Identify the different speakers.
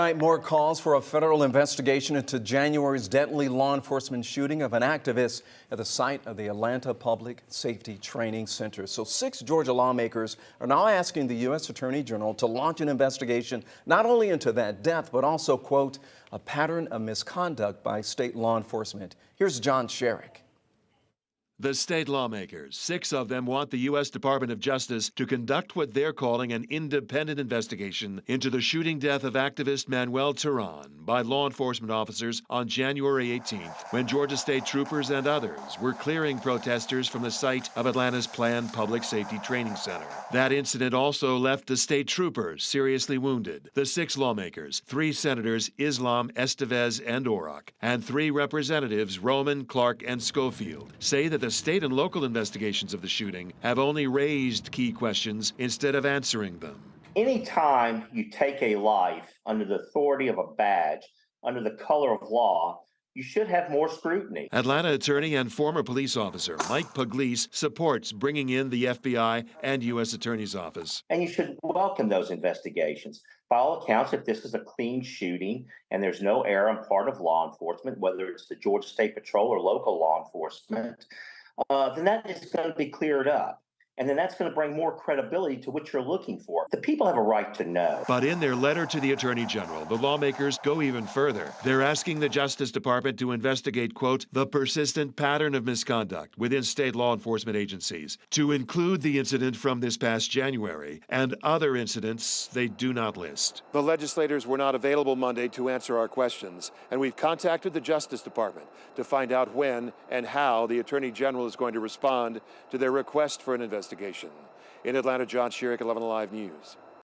Speaker 1: Tonight, more calls for a federal investigation into January's deadly law enforcement shooting of an activist at the site of the Atlanta Public Safety Training Center. So 6 Georgia lawmakers are now asking the U.S. Attorney General to launch an investigation not only into that death, but also, quote, a pattern of misconduct by state law enforcement. Here's John Sherrick.
Speaker 2: The state lawmakers, 6 of them, want the U.S. Department of Justice to conduct what they're calling an independent investigation into the shooting death of activist Manuel Terán by law enforcement officers on January 18th, when Georgia state troopers and others were clearing protesters from the site of Atlanta's planned public safety training center. That incident also left the state troopers seriously wounded. The 6 lawmakers, 3 senators, Islam, Estevez, and Orrock, and 3 representatives, Roman, Clark, and Schofield, say that the state and local investigations of the shooting have only raised key questions instead of answering them.
Speaker 3: Anytime you take a life under the authority of a badge, under the color of law, you should have more scrutiny.
Speaker 2: Atlanta attorney and former police officer Mike Pugliese supports bringing in the FBI and U.S. Attorney's Office.
Speaker 3: And you should welcome those investigations. By all accounts, if this is a clean shooting and there's no error on part of law enforcement, whether it's the Georgia State Patrol or local law enforcement, then that is going to be cleared up. And then that's going to bring more credibility to what you're looking for. The people have a right to know.
Speaker 2: But in their letter to the Attorney General, the lawmakers go even further. They're asking the Justice Department to investigate, quote, the persistent pattern of misconduct within state law enforcement agencies, to include the incident from this past January and other incidents they do not list.
Speaker 4: The legislators were not available Monday to answer our questions, and we've contacted the Justice Department to find out when and how the Attorney General is going to respond to their request for an investigation. In Atlanta, John Sherrick, 11 Alive News.